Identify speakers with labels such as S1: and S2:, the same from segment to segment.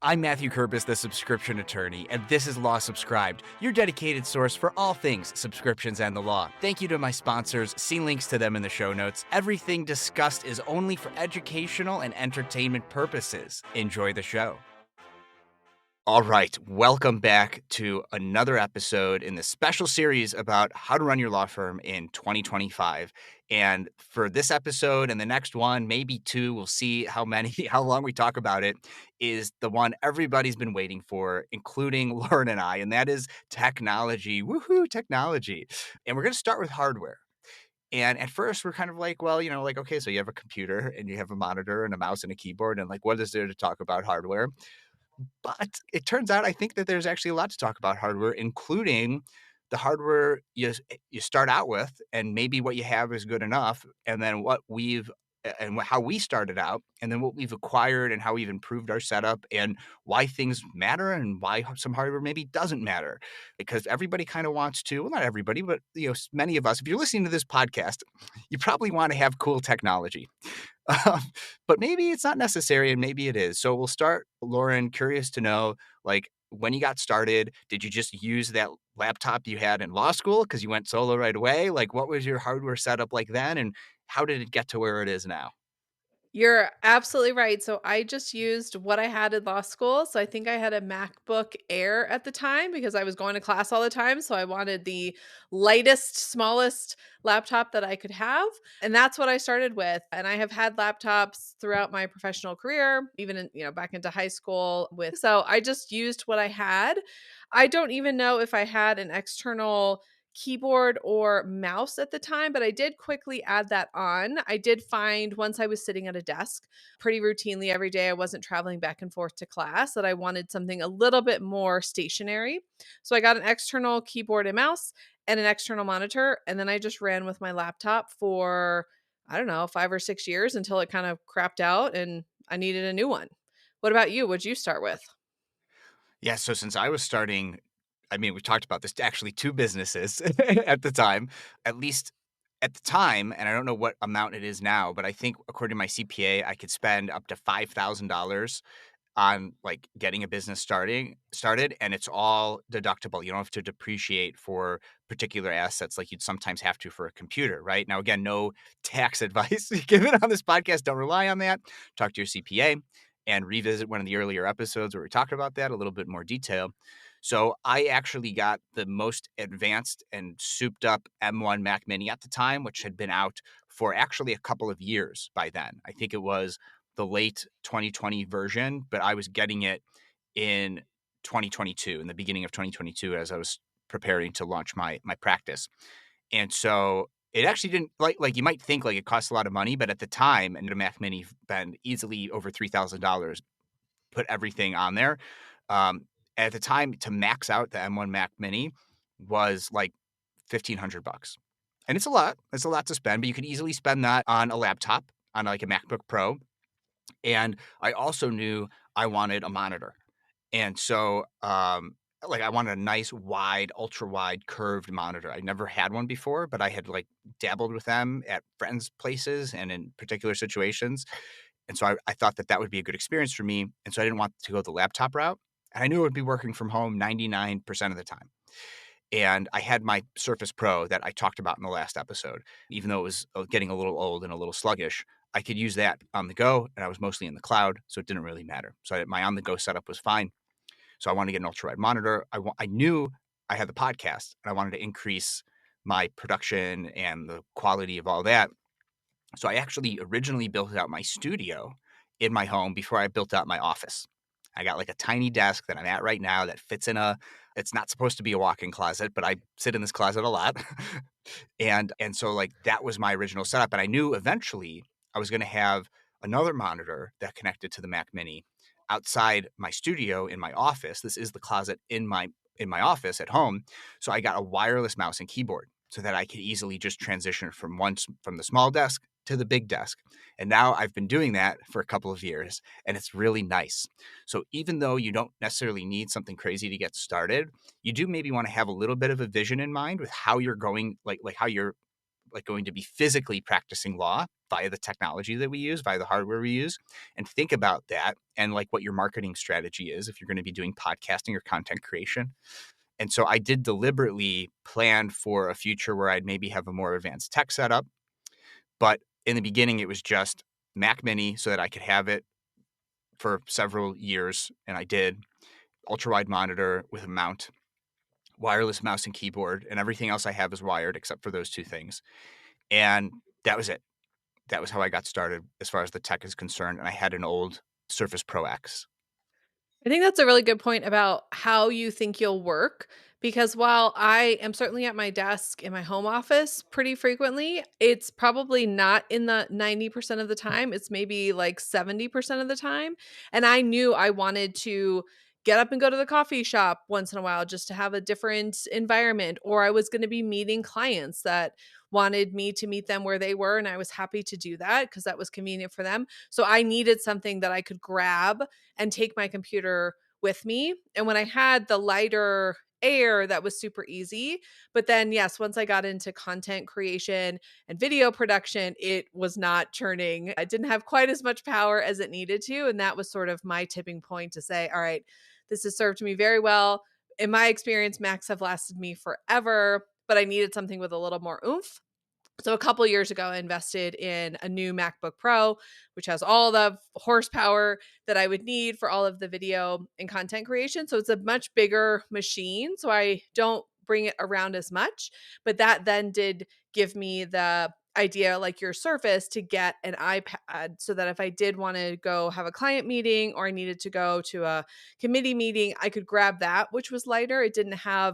S1: I'm Matthew Kerbis, the subscription attorney, and this is Law Subscribed, your dedicated source for all things subscriptions and the law. Thank you to my sponsors. See links to them in the show notes. Everything discussed is only for educational and entertainment purposes. Enjoy the show. All right, welcome back to another episode in this special series about how to run your law firm in 2025. And for this episode and the next one, maybe two, we'll see how long we talk about it, is the one everybody's been waiting for, including Lauren and I, and that is technology. Woohoo, technology. And we're going to start with hardware. And at first, we're kind of like, well, okay, so you have a computer and you have a monitor and a mouse and a keyboard, and like, what is there to talk about hardware? But it turns out I think that there's actually a lot to talk about hardware, including the hardware you start out with, and maybe what you have is good enough, and then how we started out, and then what we've acquired and how we've improved our setup, and why things matter and why some hardware maybe doesn't matter. Because everybody kind of wants to, well, not everybody, but many of us, if you're listening to this podcast, you probably want to have cool technology. Um, but maybe it's not necessary and maybe it is. So we'll start, Lauren, curious to know, like, when you got started, did you just use that laptop you had in law school because you went solo right away? Like, what was your hardware setup like then? And how did it get to where it is now?
S2: You're absolutely right. So I just used what I had in law school. So I think I had a MacBook Air at the time because I was going to class all the time. So I wanted the lightest, smallest laptop that I could have. And that's what I started with. And I have had laptops throughout my professional career, even back into high school with. So I just used what I had. I don't even know if I had an external keyboard or mouse at the time, but I did quickly add that on. I did find once I was sitting at a desk pretty routinely every day, I wasn't traveling back and forth to class, that I wanted something a little bit more stationary. So I got an external keyboard and mouse and an external monitor. And then I just ran with my laptop for, I don't know, 5 or 6 years until it kind of crapped out and I needed a new one. What about you? What'd you start with?
S1: Yeah, so since I was starting, I mean, we talked about this, actually two businesses at the time, at least at the time, and I don't know what amount it is now, but I think according to my CPA, I could spend up to $5,000 on like getting a business started, and it's all deductible. You don't have to depreciate for particular assets like you'd sometimes have to for a computer, right? Now, again, no tax advice given on this podcast. Don't rely on that. Talk to your CPA and revisit one of the earlier episodes where we talked about that a little bit more detail. So I actually got the most advanced and souped up M1 Mac Mini at the time, which had been out for actually a couple of years by then. I think it was the late 2020 version, but I was getting it in 2022, in the beginning of 2022, as I was preparing to launch my practice. And so it actually didn't like you might think like it costs a lot of money, but at the time, and the Mac Mini spent easily over $3,000, put everything on there. Um, at the time, to max out the M1 Mac Mini was like $1,500, and it's a lot. It's a lot to spend, but you could easily spend that on a laptop, on like a MacBook Pro. And I also knew I wanted a monitor. And so, like I wanted a nice wide, ultra wide curved monitor. I never had one before, but I had like dabbled with them at friends' places and in particular situations. And so I thought that that would be a good experience for me. And so I didn't want to go the laptop route. And I knew it would be working from home 99% of the time. And I had my Surface Pro that I talked about in the last episode. Even though it was getting a little old and a little sluggish, I could use that on the go, and I was mostly in the cloud, so it didn't really matter. So my on the go setup was fine. So I wanted to get an ultra wide monitor. I knew I had the podcast, and I wanted to increase my production and the quality of all that. So I actually originally built out my studio in my home before I built out my office. I got like a tiny desk that I'm at right now that fits in it's not supposed to be a walk-in closet, but I sit in this closet a lot. And so like that was my original setup. And I knew eventually I was going to have another monitor that connected to the Mac Mini outside my studio in my office. This is the closet in my office at home. So I got a wireless mouse and keyboard so that I could easily just transition from the small desk to the big desk. And now I've been doing that for a couple of years, and it's really nice. So even though you don't necessarily need something crazy to get started, you do maybe want to have a little bit of a vision in mind with how you're going, like how you're like going to be physically practicing law. via the technology that we use, via the hardware we use, and think about that and like what your marketing strategy is if you're going to be doing podcasting or content creation. And so I did deliberately plan for a future where I'd maybe have a more advanced tech setup. But in the beginning, it was just Mac Mini so that I could have it for several years. And I did ultra wide monitor with a mount, wireless mouse and keyboard, and everything else I have is wired except for those two things. And that was it. That was how I got started as far as the tech is concerned. And I had an old Surface Pro X.
S2: I think that's a really good point about how you think you'll work. Because while I am certainly at my desk in my home office pretty frequently, it's probably not in the 90% of the time. It's maybe like 70% of the time. And I knew I wanted to get up and go to the coffee shop once in a while just to have a different environment, or I was going to be meeting clients that wanted me to meet them where they were. And I was happy to do that because that was convenient for them. So I needed something that I could grab and take my computer with me. And when I had the lighter Air, that was super easy. But then, yes, once I got into content creation and video production, it was not churning. I didn't have quite as much power as it needed to. And that was sort of my tipping point to say, all right, this has served me very well. In my experience, Macs have lasted me forever, but I needed something with a little more oomph. So a couple years ago, I invested in a new MacBook Pro, which has all the horsepower that I would need for all of the video and content creation. So it's a much bigger machine. So I don't bring it around as much. But that then did give me the idea, like your Surface, to get an iPad so that if I did want to go have a client meeting or I needed to go to a committee meeting, I could grab that, which was lighter. It didn't have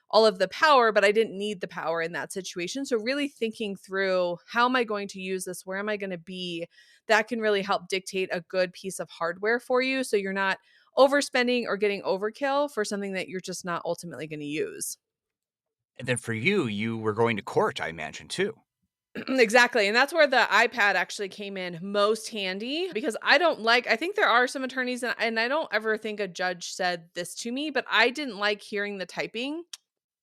S2: all of the power, but I didn't need the power in that situation. So really thinking through, how am I going to use this? Where am I going to be? That can really help dictate a good piece of hardware for you. So you're not overspending or getting overkill for something that you're just not ultimately going to use.
S1: And then for you, you were going to court, I imagine, too.
S2: Exactly. And that's where the iPad actually came in most handy because I think there are some attorneys, and I don't ever think a judge said this to me, but I didn't like hearing the typing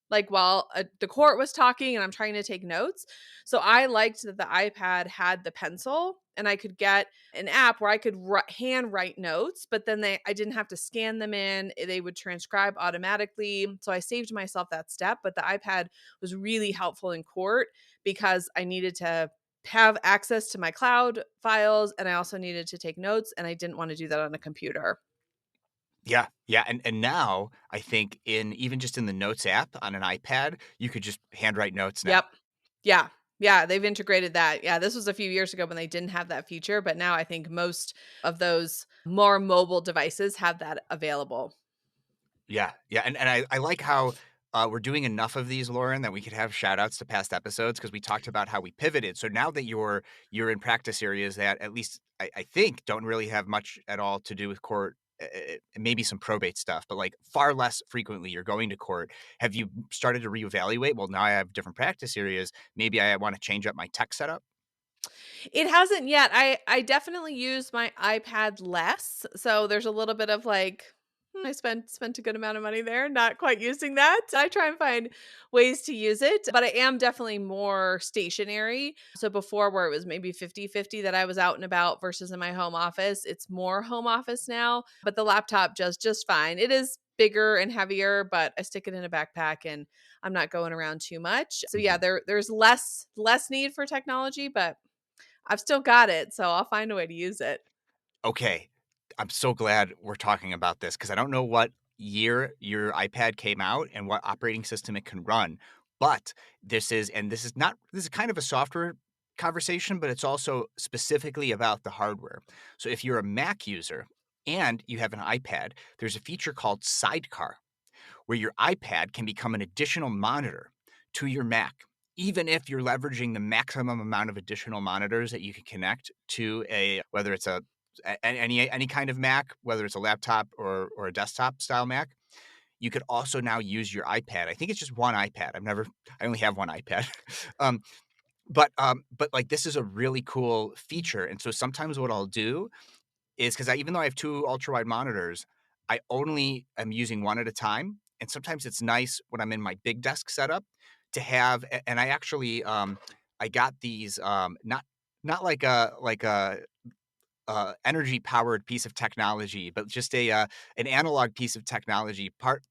S2: like while the court was talking and I'm trying to take notes. So I liked that the iPad had the pencil and I could get an app where I could hand write notes, but then I didn't have to scan them in. They would transcribe automatically. So I saved myself that step, but the iPad was really helpful in court because I needed to have access to my cloud files and I also needed to take notes and I didn't want to do that on a computer.
S1: Yeah, yeah, and now I think in even just in the Notes app on an iPad, you could just handwrite notes now.
S2: Yep. Yeah. Yeah, they've integrated that. Yeah, this was a few years ago when they didn't have that feature, but now I think most of those more mobile devices have that available.
S1: Yeah, yeah, and I like how, we're doing enough of these, Lauren, that we could have shout outs to past episodes because we talked about how we pivoted. So now that you're in practice areas that at least I think don't really have much at all to do with court, maybe some probate stuff, but, like, far less frequently you're going to court. Have you started to reevaluate, "Well, now I have different practice areas, maybe I wanna change up my tech setup?"
S2: It hasn't yet. I definitely use my iPad less. So there's a little bit of like, I spent a good amount of money there, not quite using that. I try and find ways to use it, but I am definitely more stationary. So before where it was maybe 50-50 that I was out and about versus in my home office, it's more home office now, but the laptop does just fine. It is bigger and heavier, but I stick it in a backpack and I'm not going around too much. So yeah,
S1: Mhm.
S2: there's less need for technology, but I've still got it, so I'll find a way to use it.
S1: Okay. I'm so glad we're talking about this because I don't know what year your iPad came out and what operating system it can run. But this is kind of a software conversation, but it's also specifically about the hardware. So if you're a Mac user and you have an iPad, there's a feature called Sidecar where your iPad can become an additional monitor to your Mac, even if you're leveraging the maximum amount of additional monitors that you can connect to whether it's any kind of Mac, whether it's a laptop or a desktop style Mac. You could also now use your iPad. I think it's just one iPad. I only have one iPad. um, but like this is a really cool feature. And so sometimes what I'll do is because even though I have two ultra wide monitors, I only am using one at a time. And sometimes it's nice when I'm in my big desk setup to have, and I actually, I got these, not not like a energy powered piece of technology, but just an analog piece of technology. Part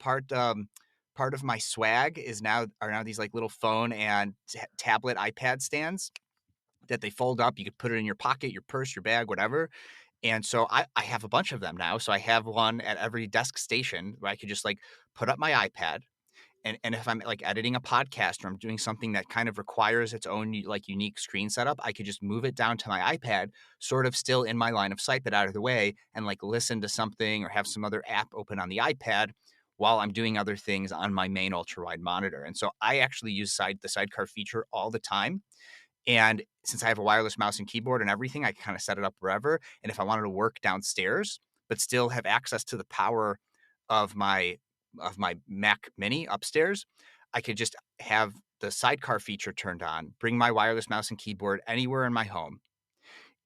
S1: of my swag is now these like little phone and tablet iPad stands that they fold up. You could put it in your pocket, your purse, your bag, whatever. And so I have a bunch of them now. So I have one at every desk station where I could just like put up my iPad, and if I'm, like, editing a podcast or I'm doing something that kind of requires its own like, unique screen setup, I could just move it down to my iPad, sort of still in my line of sight, but out of the way, and, like, listen to something or have some other app open on the iPad while I'm doing other things on my main ultra-wide monitor, and so I actually use the sidecar feature all the time, and since I have a wireless mouse and keyboard and everything, I can kind of set it up wherever. And if I wanted to work downstairs, but still have access to the power of my Mac Mini upstairs, I could just have the sidecar feature turned on, bring my wireless mouse and keyboard anywhere in my home,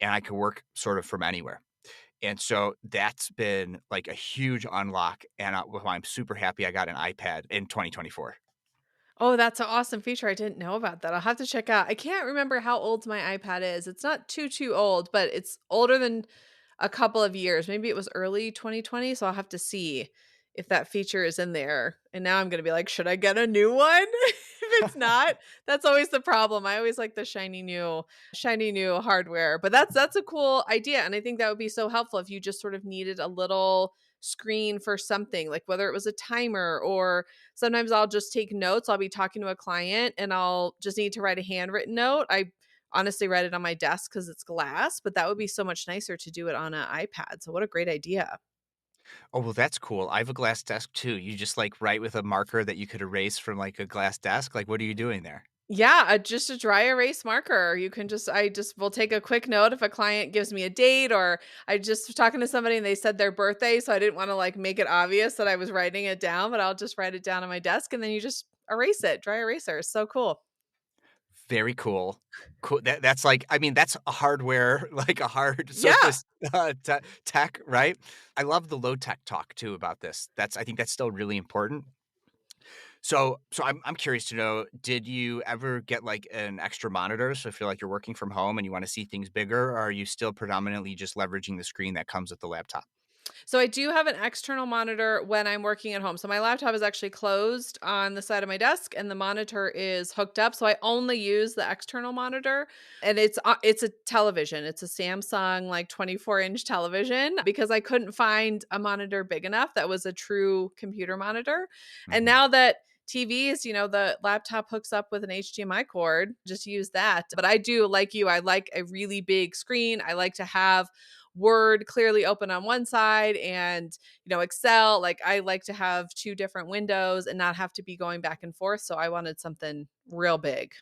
S1: and I could work sort of from anywhere. And so that's been like a huge unlock. And well, I'm super happy I got an iPad in 2024.
S2: Oh, that's an awesome feature. I didn't know about that. I'll have to check out. I can't remember how old my iPad is. It's not too old, but it's older than a couple of years. Maybe it was early 2020, so I'll have to see if that feature is in there. And now I'm gonna be like, should I get a new one? If it's not, that's always the problem. I always like the shiny new hardware. But that's a cool idea. And I think that would be so helpful if you just sort of needed a little screen for something, like whether it was a timer, or sometimes I'll just take notes. I'll be talking to a client and I'll just need to write a handwritten note. I honestly write it on my desk because it's glass, but that would be so much nicer to do it on an iPad. So what a great idea.
S1: Oh, well, that's cool. I have a glass desk too. You just like write with a marker that you could erase from like a glass desk. Like, what are you doing there?
S2: Yeah, just a dry erase marker. You can just I just will take a quick note if a client gives me a date, or I just was talking to somebody and they said their birthday, so I didn't want to like make it obvious that I was writing it down, but I'll just write it down on my desk and then you just erase it. Dry eraser. So cool.
S1: Very cool. Cool. That's like, I mean, that's a hardware, like a hard
S2: Yeah.
S1: surface tech, right? I love the low tech talk too about this. I think that's still really important. So I'm curious to know, did you ever get like an extra monitor? So if you're like you're working from home and you want to see things bigger, or are you still predominantly just leveraging the screen that comes with the laptop?
S2: So I do have an external monitor when I'm working at home. So my laptop is actually closed on the side of my desk and the monitor is hooked up. So I only use the external monitor, and it's a television. It's a Samsung like 24-inch television because I couldn't find a monitor big enough that was a true computer monitor. And
S1: Mhm.
S2: now that TVs, the laptop hooks up with an HDMI cord, just use that. But I do like you, I like a really big screen. I like to have Word clearly open on one side and, Excel, like I like to have two different windows and not have to be going back and forth. So I wanted something real big.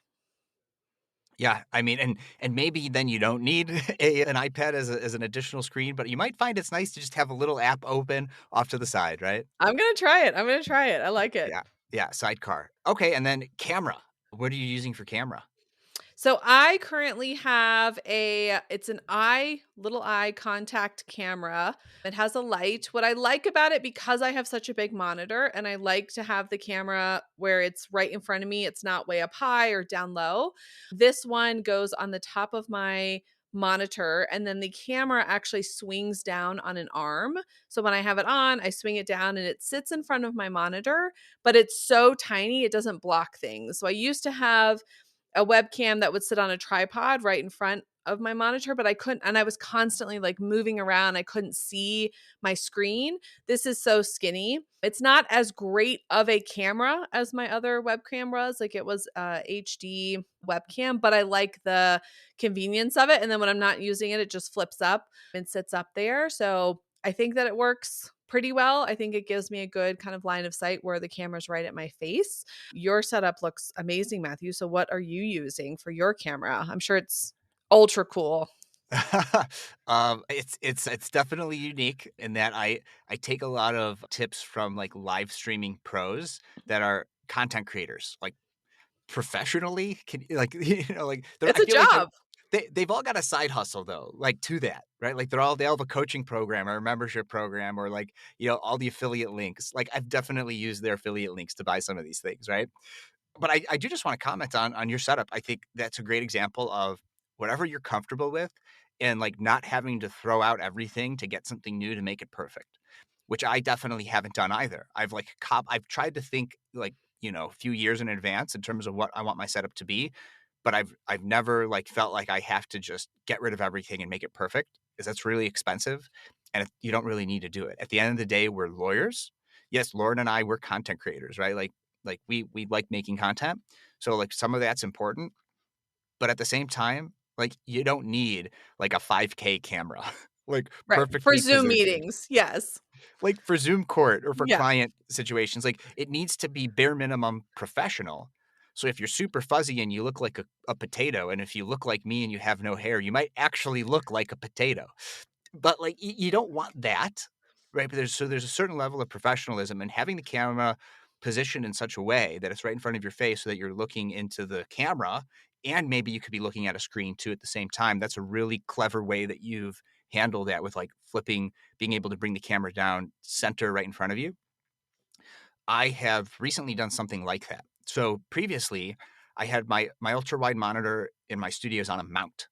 S1: Yeah, I mean, and maybe then you don't need an iPad as an additional screen, but you might find it's nice to just have a little app open off to the side, right?
S2: I'm going to try it. I'm going to try it. I like it.
S1: Yeah, yeah, sidecar. Okay, and then camera. What are you using for camera?
S2: So I currently have it's an little eye contact camera. It has a light. What I like about it, because I have such a big monitor and I like to have the camera where it's right in front of me, it's not way up high or down low. This one goes on the top of my monitor, and then the camera actually swings down on an arm. So when I have it on, I swing it down and it sits in front of my monitor, but it's so tiny it doesn't block things. So I used to have a webcam that would sit on a tripod right in front of my monitor, but I couldn't, and I was constantly like moving around. I couldn't see my screen. This is so skinny. It's not as great of a camera as my other webcam was. Like it was a HD webcam, but I like the convenience of it. And then when I'm not using it, it just flips up and sits up there. So I think that it works pretty well. I think it gives me a good kind of line of sight where the camera's right at my face. Your setup looks amazing, Matthew. So what are you using for your camera? I'm sure it's ultra cool.
S1: It's definitely unique in that I take a lot of tips from like live streaming pros that are content creators, like professionally. Can like like
S2: It's
S1: I
S2: a
S1: feel like
S2: job.
S1: they've all got a side hustle though, like to that, right? Like they all have a coaching program or a membership program or like all the affiliate links. Like I've definitely used their affiliate links to buy some of these things, right? But I do just want to comment on your setup. I think that's a great example of whatever you're comfortable with and like not having to throw out everything to get something new to make it perfect, which I definitely haven't done either. I've tried to think like, a few years in advance in terms of what I want my setup to be, but I've never like felt like I have to just get rid of everything and make it perfect because that's really expensive and you don't really need to do it. At the end of the day, we're lawyers. Yes, Lauren and I, we're content creators, right? Like we like making content. So like some of that's important, but at the same time, like you don't need like a 5K camera, like
S2: Right. For
S1: perfectly
S2: Zoom
S1: positioned.
S2: meetings. Yes.
S1: Like for Zoom court or for
S2: Yeah.
S1: client situations, like it needs to be bare minimum professional. So if you're super fuzzy and you look like a potato, and if you look like me and you have no hair, you might actually look like a potato. But, like, you don't want that, right? But there's a certain level of professionalism, and having the camera positioned in such a way that it's right in front of your face so that you're looking into the camera, and maybe you could be looking at a screen too at the same time. That's a really clever way that you've handled that with, like, being able to bring the camera down center right in front of you. I have recently done something like that. So, previously, I had my ultra wide monitor in my studios on a mount.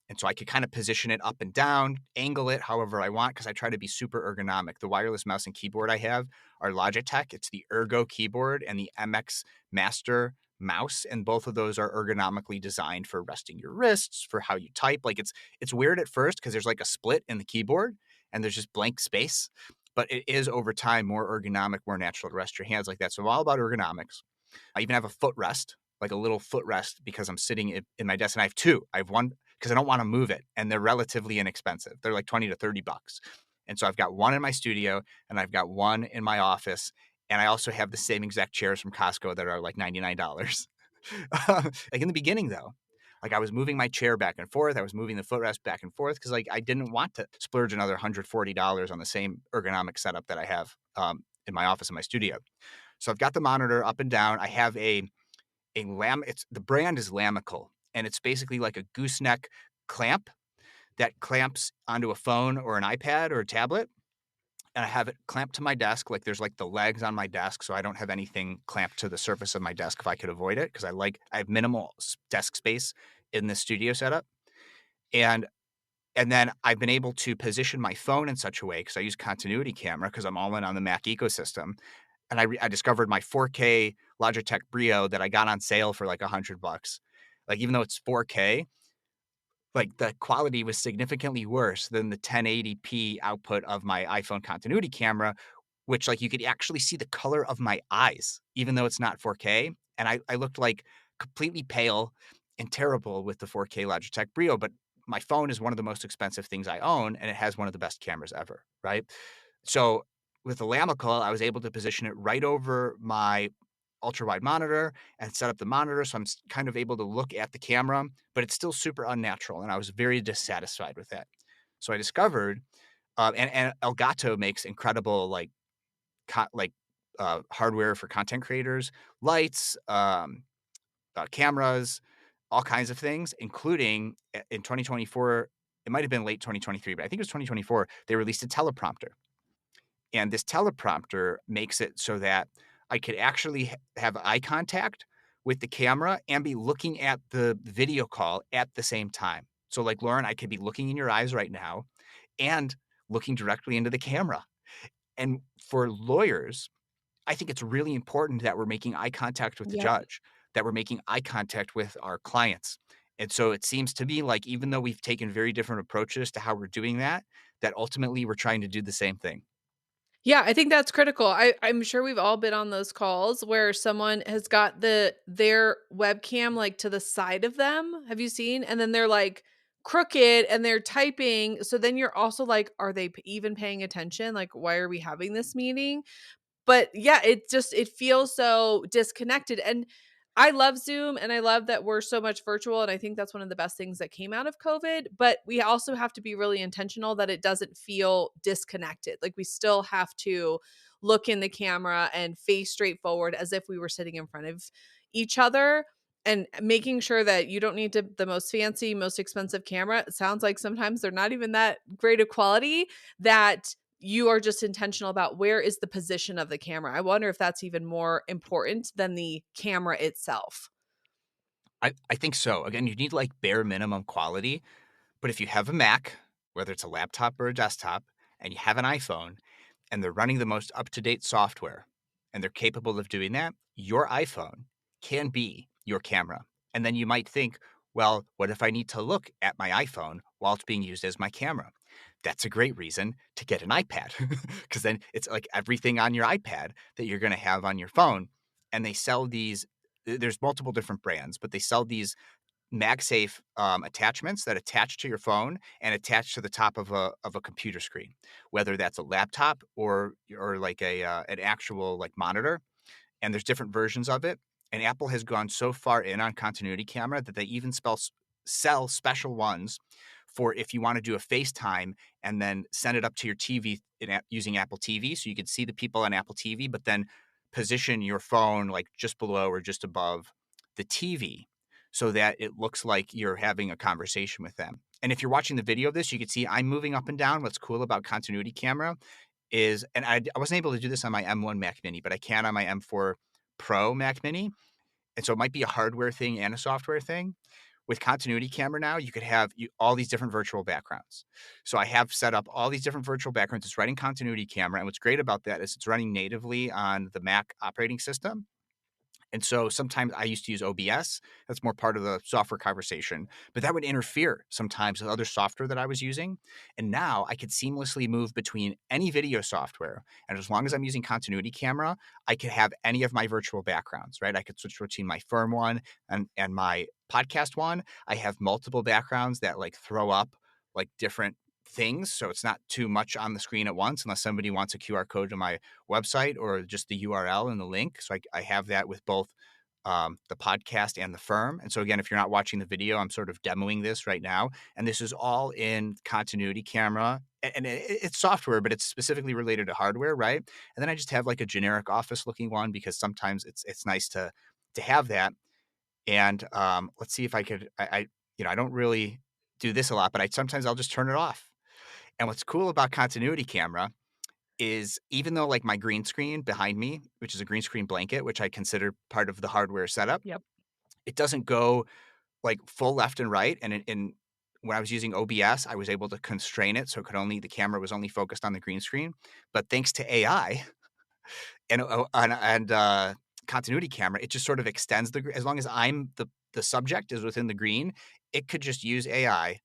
S1: And so I could kind of position it up and down, angle it however I want because I try to be super ergonomic. The wireless mouse and keyboard I have are Logitech. It's the Ergo keyboard and the MX Master mouse, and both of those are ergonomically designed for resting your wrists, for how you type. Like it's weird at first because there's like a split in the keyboard and there's just blank space, but it is over time more ergonomic, more natural to rest your hands like that. So I'm all about ergonomics. I even have a footrest, like a little footrest, because I'm sitting in my desk, and I have two. I have one because I don't want to move it, and they're relatively inexpensive. They're like 20 to 30 bucks. And so I've got one in my studio, and I've got one in my office, and I also have the same exact chairs from Costco that are like $99. Like in the beginning, though, like I was moving my chair back and forth. I was moving the footrest back and forth because like I didn't want to splurge another $140 on the same ergonomic setup that I have in my office in my studio. So I've got the monitor up and down. I have a lam it's the brand is Lamical, and it's basically like a gooseneck clamp that clamps onto a phone or an iPad or a tablet, and I have it clamped to my desk, like, there's, like, the legs on my desk, so I don't have anything clamped to the surface of my desk if I could avoid it, because I have minimal desk space in this studio setup, and and then I've been able to position my phone in such a way because I use Continuity Camera because 'cause I'm all in on the Mac ecosystem, and I discovered my 4K Logitech Brio that I got on sale for like $100. Like, even though it's 4K, like the quality was significantly worse than the 1080p output of my iPhone continuity camera, which like you could actually see the color of my eyes, even though it's not 4K. And I looked like completely pale and terrible with the 4K Logitech Brio, but my phone is one of the most expensive things I own, and it has one of the best cameras ever, right? So with the Lamical, I was able to position it right over my ultra wide monitor and set up the monitor. So I'm kind of able to look at the camera, but it's still super unnatural. And I was very dissatisfied with that. So I discovered, and Elgato makes incredible hardware for content creators, lights, cameras, all kinds of things, including in 2024. It might have been late 2023, but I think it was 2024. They released a teleprompter, and this teleprompter makes it so that I could actually have eye contact with the camera and be looking at the video call at the same time. So, like, Lauren, I could be looking in your eyes right now and looking directly into the camera. And for lawyers, I think it's really important that we're making eye contact with the
S2: Yep.
S1: judge, that we're making eye contact with our clients. And so it seems to me like even though we've taken very different approaches to how we're doing that, that ultimately we're trying to do the same thing.
S2: Yeah, I think that's critical. I'm sure we've all been on those calls where someone has got their webcam, like, to the side of them. Have you seen? And then they're, like, crooked and they're typing, so then you're also like, "Are they even paying attention? Like, why are we having this meeting?" But yeah, it feels so disconnected, and I love Zoom, and I love that we're so much virtual, and I think that's one of the best things that came out of COVID, but we also have to be really intentional that it doesn't feel disconnected. Like, we still have to look in the camera and face straight forward as if we were sitting in front of each other, and making sure that you don't need the most fancy, most expensive camera. It sounds like sometimes they're not even that great of quality, that you are just intentional about where is the position of the camera. I wonder if that's even more important than the camera itself.
S1: I think so. Again, you need like bare minimum quality, but if you have a Mac, whether it's a laptop or a desktop, and you have an iPhone, and they're running the most up-to-date software, and they're capable of doing that, your iPhone can be your camera. And then you might think, well, what if I need to look at my iPhone while it's being used as my camera? That's a great reason to get an iPad because then it's like everything on your iPad that you're going to have on your phone. And they sell these, there's multiple different brands, but they sell these MagSafe attachments that attach to your phone and attach to the top of a computer screen, whether that's a laptop or like an actual like monitor. And there's different versions of it. And Apple has gone so far in on continuity camera that they even sell special ones for if you want to do a FaceTime and then send it up to your TV using Apple TV, so you can see the people on Apple TV, but then position your phone like just below or just above the TV so that it looks like you're having a conversation with them. And if you're watching the video of this, you can see I'm moving up and down. What's cool about continuity camera is, and I wasn't able to do this on my M1 Mac Mini, but I can on my M4 Pro Mac Mini. And so it might be a hardware thing and a software thing. With continuity camera now, you could have all these different virtual backgrounds. So I have set up all these different virtual backgrounds. It's running continuity camera. And what's great about that is it's running natively on the Mac operating system. And so sometimes I used to use OBS. That's more part of the software conversation, but that would interfere sometimes with other software that I was using. And now I could seamlessly move between any video software. And as long as I'm using continuity camera, I could have any of my virtual backgrounds, right? I could switch between my firm one and my podcast one. I have multiple backgrounds that like throw up like different things. So it's not too much on the screen at once, unless somebody wants a QR code to my website or just the URL and the link. So I have that with both the podcast and the firm. And so again, if you're not watching the video, I'm sort of demoing this right now. And this is all in continuity camera. And it's software, but it's specifically related to hardware, right? And then I just have like a generic office looking one because sometimes it's nice to have that. And let's see if I could, I don't really do this a lot, but sometimes I'll just turn it off. And what's cool about continuity camera is even though like my green screen behind me, which is a green screen blanket, which I consider part of the hardware setup,
S2: Yep.
S1: it doesn't go like full left and right. And when I was using OBS, I was able to constrain it so the camera was only focused on the green screen. But thanks to AI and continuity camera, it just sort of extends as long as the subject is within the green, it could just use AI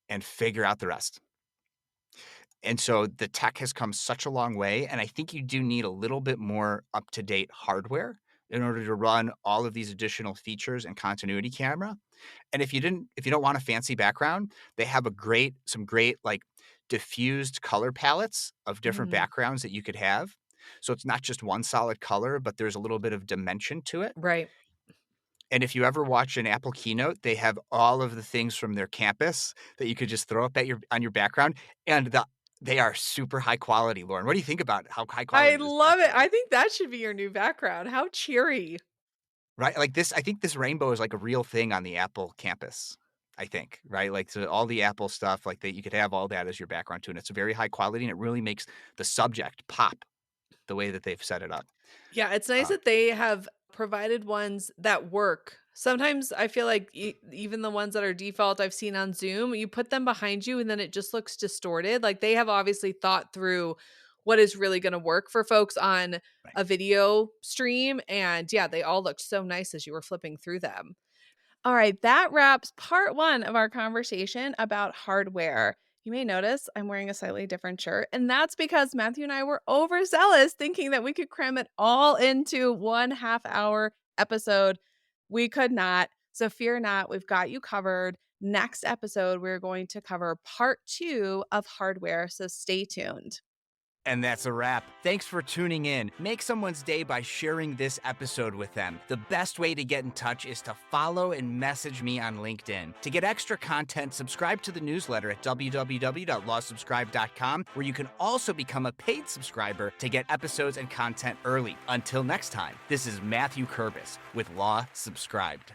S1: and figure out the rest. And so the tech has come such a long way, and I think you do need a little bit more up-to-date hardware in order to run all of these additional features and continuity camera. And if you don't want a fancy background, they have some great like diffused color palettes of different
S2: Mhm.
S1: backgrounds that you could have. So it's not just one solid color, but there's a little bit of dimension to it.
S2: Right.
S1: And if you ever watch an Apple keynote, they have all of the things from their campus that you could just throw up on your background, and they are super high quality, Lauren. What do you think about how high
S2: I
S1: quality this
S2: love it.
S1: background
S2: I
S1: is?
S2: think that should be your new background. How cheery.
S1: Right? Like this, I think this rainbow is like a real thing on the Apple campus. I think, right? Like so all the Apple stuff, like that you could have all that as your background too. And it's a very high quality and it really makes the subject pop the way that they've set it up.
S2: Yeah, it's nice
S1: Uh,
S2: that they have provided ones that work. Sometimes I feel like even the ones that are default I've seen on Zoom, you put them behind you and then it just looks distorted. Like they have obviously thought through what is really going to work for folks on
S1: right.
S2: a video stream. And yeah, they all looked so nice as you were flipping through them. All right, that wraps part one of our conversation about hardware. You may notice I'm wearing a slightly different shirt, and that's because Matthew and I were overzealous thinking that we could cram it all into 1/2 hour episode. We could not. So fear not, we've got you covered. Next episode, we're going to cover part two of hardware. So stay tuned.
S1: And that's a wrap. Thanks for tuning in. Make someone's day by sharing this episode with them. The best way to get in touch is to follow and message me on LinkedIn. To get extra content, subscribe to the newsletter at www.lawsubscribe.com, where you can also become a paid subscriber to get episodes and content early. Until next time, this is Matthew Kerbis with Law Subscribed.